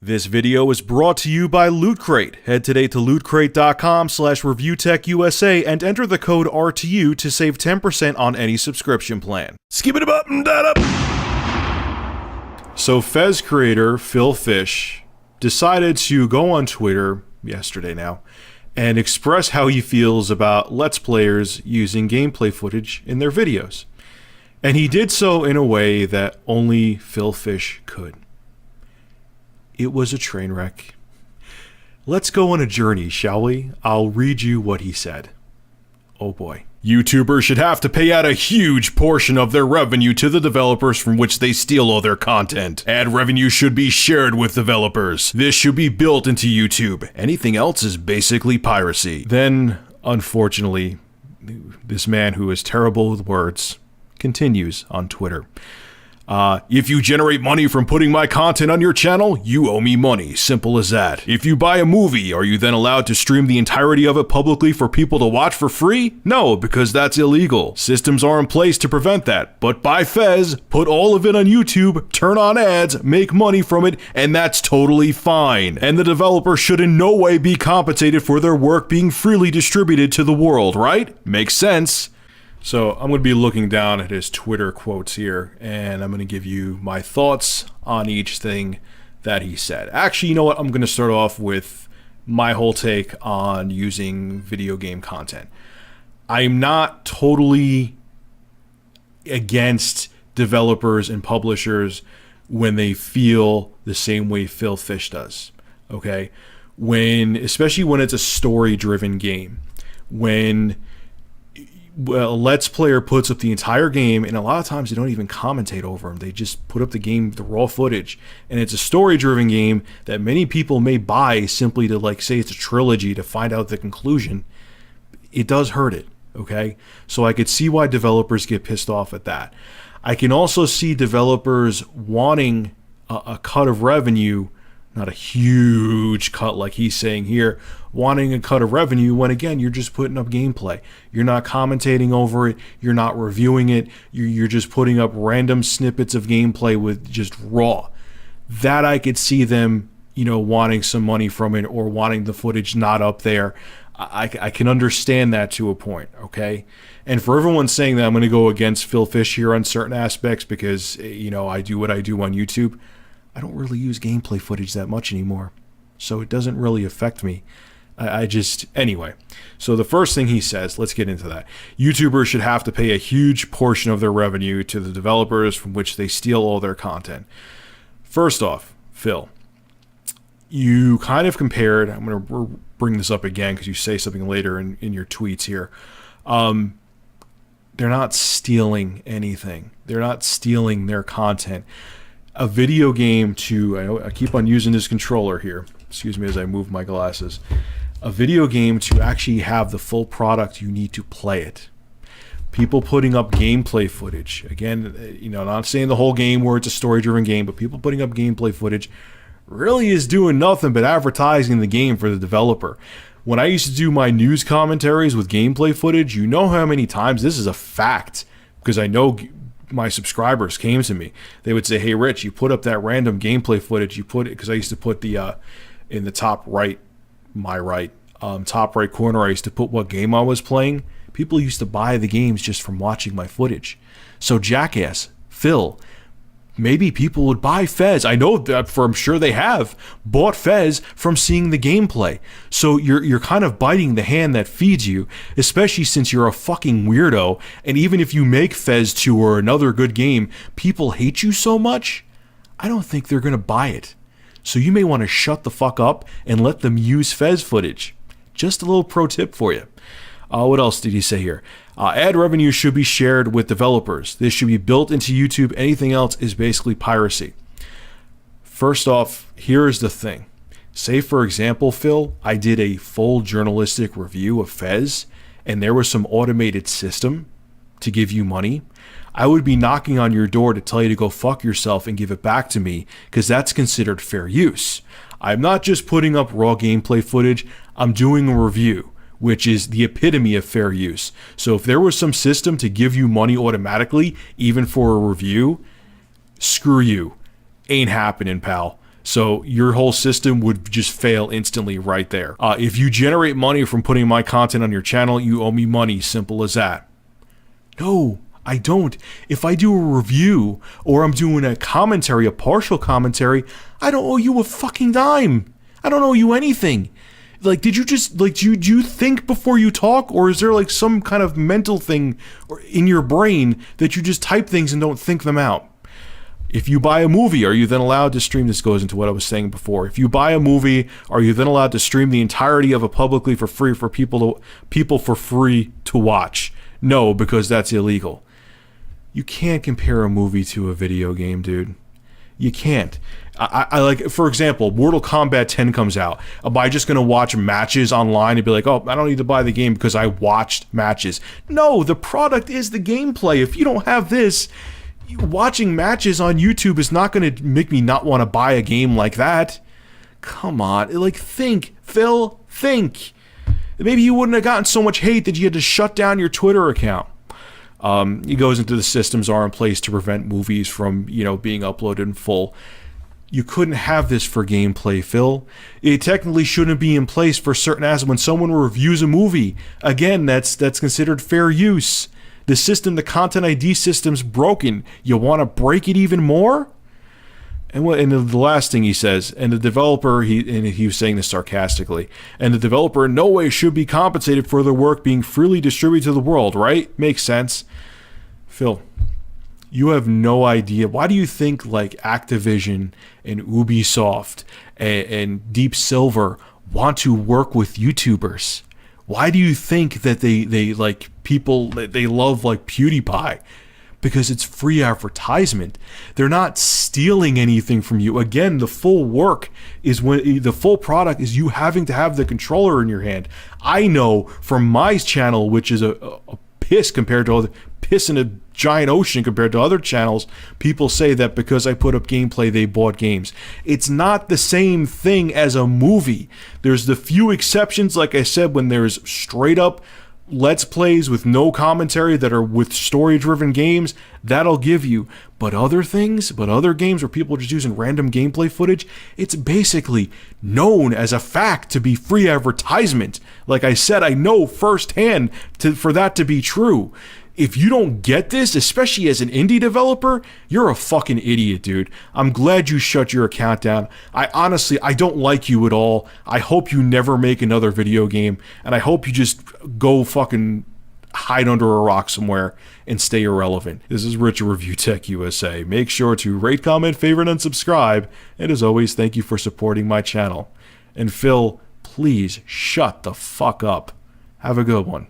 This video is brought to you by Loot Crate. Head today to lootcrate.com/reviewtechusa and enter the code RTU to save 10% on any subscription plan. Skip it up and that up. So Fez creator Phil Fish decided to go on Twitter yesterday now and express how he feels about Let's Players using gameplay footage in their videos. And he did so in a way that only Phil Fish could. It was a train wreck. Let's go on a journey, shall we? I'll read you what he said. Oh boy. YouTubers should have to pay out a huge portion of their revenue to the developers from which they steal all their content. Ad revenue should be shared with developers. This should be built into YouTube. Anything else is basically piracy. Then, unfortunately, this man who is terrible with words continues on Twitter. If you generate money from putting my content on your channel, you owe me money. Simple as that. If you buy a movie, are you then allowed to stream the entirety of it publicly for people to watch for free? No, because that's illegal. Systems are in place to prevent that. But buy Fez, put all of it on YouTube, turn on ads, make money from it, and that's totally fine. And the developer should in no way be compensated for their work being freely distributed to the world, right? Makes sense. So I'm going to be looking down at his Twitter quotes here, and I'm going to give you my thoughts on each thing that he said. Actually, you know what? I'm going to start off with my whole take on using video game content. I'm not totally against developers and publishers when they feel the same way Phil Fish does, okay? Especially when it's a story-driven game. When a Let's Player puts up the entire game, and a lot of times they don't even commentate over them. They just put up the game, the raw footage, and it's a story-driven game that many people may buy simply to, like, say it's a trilogy to find out the conclusion. It does hurt it, okay? So I could see why developers get pissed off at that. I can also see developers wanting a cut of revenue, not a huge cut like he's saying here, wanting a cut of revenue when, again, you're just putting up gameplay. You're not commentating over it. You're not reviewing it. You're just putting up random snippets of gameplay with just raw. That I could see them, wanting some money from it or wanting the footage not up there. I can understand that to a point, okay? And for everyone saying that I'm going to go against Phil Fish here on certain aspects because, I do what I do on YouTube, I don't really use gameplay footage that much anymore, so it doesn't really affect me. Anyway. So the first thing he says, let's get into that. YouTubers should have to pay a huge portion of their revenue to the developers from which they steal all their content. First off, Phil, you kind of compared, I'm going to bring this up again because you say something later in your tweets here. They're not stealing anything. They're not stealing their content. A video game I keep on using this controller here, excuse me as I move my glasses. A video game to actually have the full product, you need to play it. People putting up gameplay footage, again, not saying the whole game where it's a story-driven game, but people putting up gameplay footage really is doing nothing but advertising the game for the developer. When I used to do my news commentaries with gameplay footage, you know how many times, this is a fact, because I know my subscribers came to me. They would say, "Hey Rich, you put up that random gameplay footage, you put it," because I used to put the in the top right corner, I used to put what game I was playing. People used to buy the games just from watching my footage. So jackass, Phil, maybe people would buy Fez. I know that, I'm sure they have bought Fez from seeing the gameplay. So you're kind of biting the hand that feeds you, especially since you're a fucking weirdo. And even if you make Fez 2 or another good game, people hate you so much, I don't think they're going to buy it. So you may want to shut the fuck up and let them use Fez footage. Just a little pro tip for you. What else did he say here? Ad revenue should be shared with developers. This should be built into YouTube. Anything else is basically piracy. First off, here's the thing. Say, for example, Phil, I did a full journalistic review of Fez, and there was some automated system to give you money. I would be knocking on your door to tell you to go fuck yourself and give it back to me, because that's considered fair use. I'm not just putting up raw gameplay footage, I'm doing a review, which is the epitome of fair use. So if there was some system to give you money automatically, even for a review, screw you. Ain't happening, pal. So your whole system would just fail instantly right there. If you generate money from putting my content on your channel, you owe me money. Simple as that. No, I don't. If I do a review or I'm doing a commentary, a partial commentary, I don't owe you a fucking dime. I don't owe you anything. Like, did you just, like, do you think before you talk, or is there like some kind of mental thing in your brain that you just type things and don't think them out? If you buy a movie, are you then allowed to stream? This goes into what I was saying before. If you buy a movie, are you then allowed to stream the entirety of it publicly for free for people for free to watch? No, because that's illegal. You can't compare a movie to a video game, dude. You can't. I like, for example, Mortal Kombat 10 comes out. Am I just going to watch matches online and be like, oh, I don't need to buy the game because I watched matches? No, the product is the gameplay. If you don't have this, watching matches on YouTube is not going to make me not want to buy a game like that. Come on. Like, think. Phil, think. Maybe you wouldn't have gotten so much hate that you had to shut down your Twitter account. He goes into the systems are in place to prevent movies from, being uploaded in full. You couldn't have this for gameplay, Phil. It technically shouldn't be in place for certain aspects. When someone reviews a movie, again, that's considered fair use. The system, the Content ID system's broken. You want to break it even more? And the last thing he says, and the developer, he was saying this sarcastically, and the developer in no way should be compensated for their work being freely distributed to the world, right? Makes sense. Phil, you have no idea. Why do you think like Activision and Ubisoft and Deep Silver want to work with YouTubers? Why do you think that they like people, they love like PewDiePie? Because it's free advertisement. They're not stealing anything from you. Again, the full work is when the full product is you having to have the controller in your hand. I know from my channel, which is a piss compared to other piss in a giant ocean compared to other channels, people say that because I put up gameplay, they bought games. It's not the same thing as a movie. There's the few exceptions, like I said, when there's straight up Let's Plays with no commentary that are with story-driven games, that'll give you. But other things, other games where people are just using random gameplay footage, it's basically known as a fact to be free advertisement. Like I said, I know firsthand for that to be true. If you don't get this, especially as an indie developer, you're a fucking idiot, dude. I'm glad you shut your account down. I don't like you at all. I hope you never make another video game, and I hope you just go fucking hide under a rock somewhere and stay irrelevant. This is Rich of Review Tech USA. Make sure to rate, comment, favorite, and subscribe. And as always, thank you for supporting my channel. And Phil, please shut the fuck up. Have a good one.